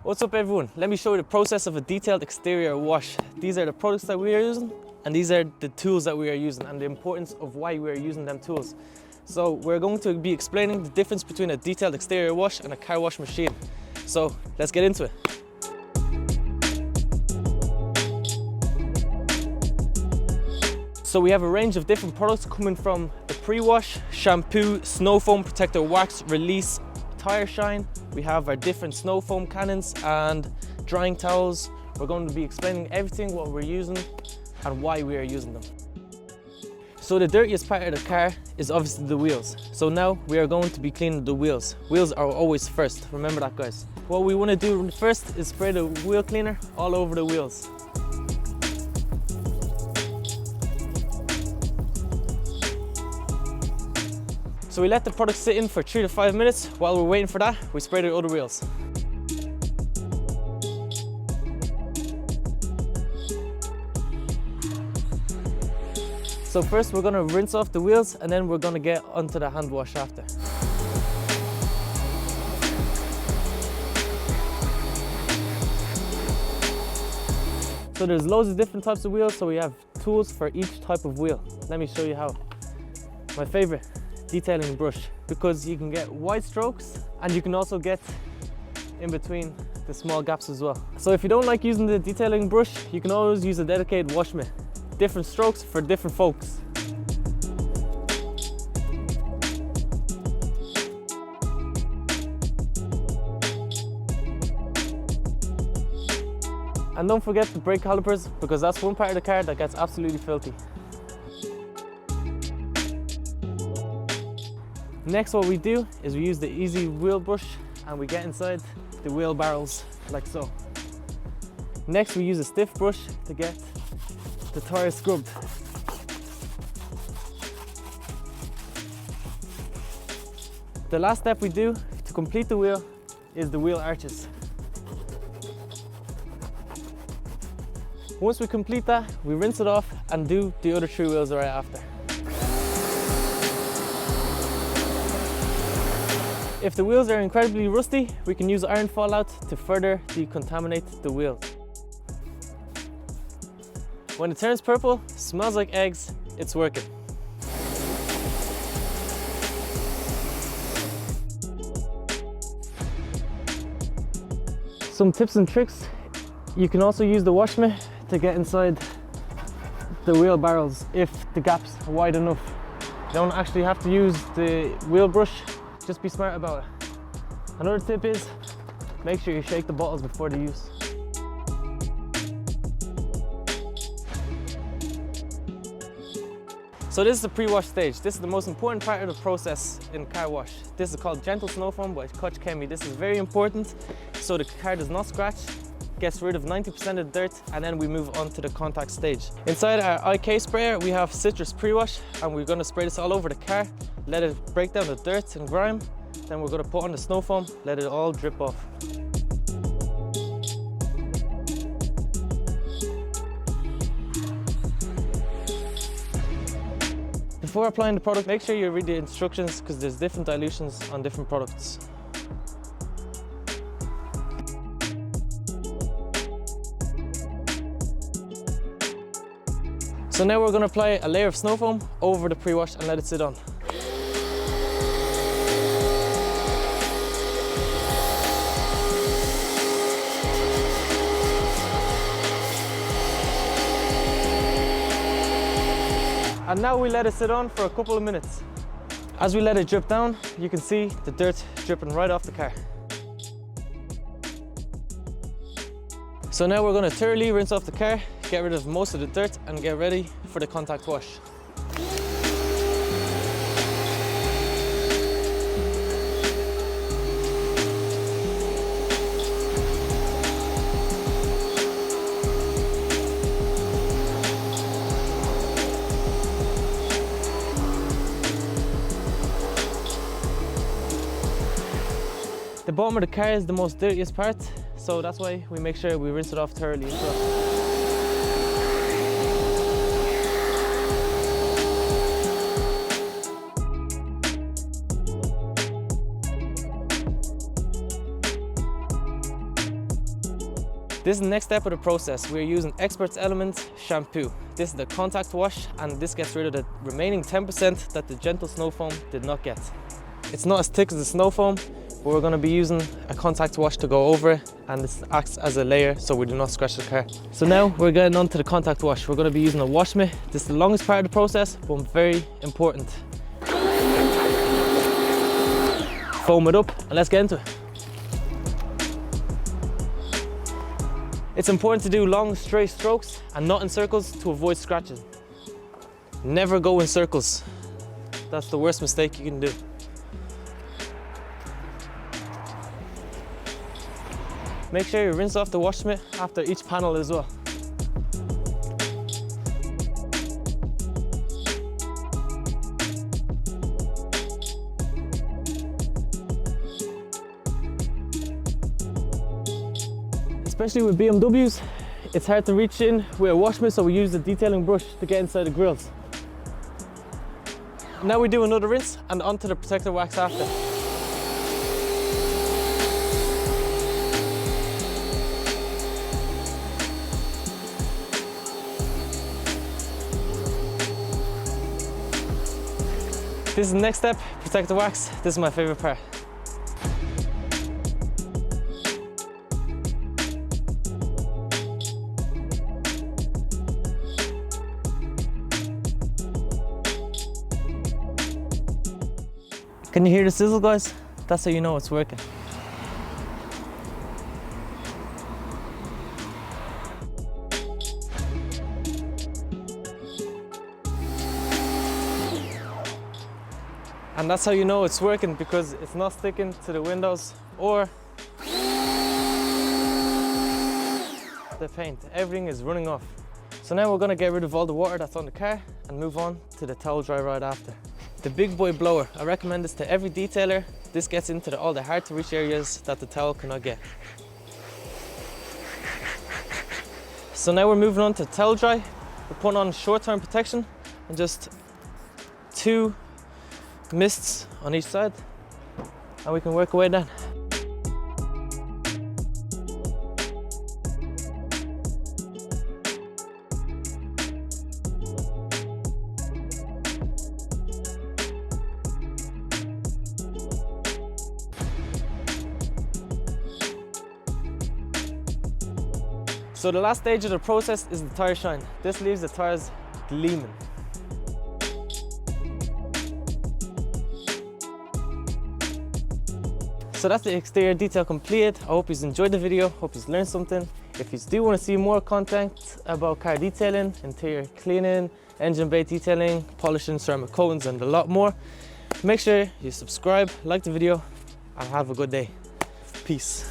What's up everyone? Let me show you the process of a detailed exterior wash. These are the products that we are using and these are the tools that we are using and the importance of why we are using them tools. So we're going to be explaining the difference between a detailed exterior wash and a car wash machine. So let's get into it. So we have a range of different products coming from the pre-wash, shampoo, snow foam protector wax, release, tire shine. We have our different snow foam cannons and drying towels. We're going to be explaining everything what we're using and why we are using them. So the dirtiest part of the car is obviously the wheels. So now we are going to be cleaning the wheels. Wheels are always first, remember that guys. What we want to do first is spray the wheel cleaner all over the wheels. So we let the product sit in for 3 to 5 minutes. While we're waiting for that, we spray the other wheels. So first we're going to rinse off the wheels and then we're going to get onto the hand wash after. So there's loads of different types of wheels, so we have tools for each type of wheel. Let me show you how. My favorite, detailing brush, because you can get wide strokes and you can also get in between the small gaps as well. So if you don't like using the detailing brush, you can always use a dedicated wash mitt. Different strokes for different folks. And don't forget the brake calipers, because that's one part of the car that gets absolutely filthy. Next, what we do is we use the easy wheel brush and we get inside the wheel barrels like so. Next, we use a stiff brush to get the tire scrubbed. The last step we do to complete the wheel is the wheel arches. Once we complete that, we rinse it off and do the other 3 wheels right after. If the wheels are incredibly rusty, we can use iron fallout to further decontaminate the wheels. When it turns purple, smells like eggs, it's working. Some tips and tricks. You can also use the wash mitt to get inside the wheel barrels if the gaps are wide enough. You don't actually have to use the wheel brush, just be smart about it. Another tip is, make sure you shake the bottles before the use. So this is the pre-wash stage. This is the most important part of the process in car wash. This is called gentle snow foam by Koch Chemie. This is very important so the car does not scratch, gets rid of 90% of the dirt, and then we move on to the contact stage. Inside our IK sprayer we have citrus pre-wash and we're going to spray this all over the car, let it break down the dirt and grime, then we're going to put on the snow foam, let it all drip off. Before applying the product, make sure you read the instructions because there's different dilutions on different products. So now we're going to apply a layer of snow foam over the pre-wash and let it sit on. And now we let it sit on for a couple of minutes. As we let it drip down, you can see the dirt dripping right off the car. So now we're going to thoroughly rinse off the car, get rid of most of the dirt and get ready for the contact wash. The bottom of the car is the most dirtiest part, so that's why we make sure we rinse it off thoroughly as well. This is the next step of the process. We're using Expert's Element shampoo. This is the contact wash, and this gets rid of the remaining 10% that the gentle snow foam did not get. It's not as thick as the snow foam, but we're going to be using a contact wash to go over it, and this acts as a layer so we do not scratch the car. So now we're getting on to the contact wash. We're going to be using a wash mitt. This is the longest part of the process, but very important. Foam it up and let's get into it. It's important to do long straight strokes and not in circles to avoid scratches. Never go in circles. That's the worst mistake you can do. Make sure you rinse off the wash mitt after each panel as well. Especially with BMWs, it's hard to reach in with a wash mitt, so we use the detailing brush to get inside the grills. Now we do another rinse and onto the protector wax after. This is the next step, protector wax. This is my favorite part. Can you hear the sizzle, guys? That's how you know it's working. And that's how you know it's working, because it's not sticking to the windows or the paint. Everything is running off. So now we're gonna get rid of all the water that's on the car and move on to the towel dry right after. The big boy blower. I recommend this to every detailer. This gets into all the hard to reach areas that the towel cannot get. So now we're moving on to towel dry. We're putting on short-term protection and just 2 mists on each side, and we can work away down. So the last stage of the process is the tire shine. This leaves the tires gleaming. So that's the exterior detail completed. I hope you've enjoyed the video, hope you've learned something. If you do want to see more content about car detailing, interior cleaning, engine bay detailing, polishing, ceramic coatings, and a lot more, make sure you subscribe, like the video, and have a good day. Peace.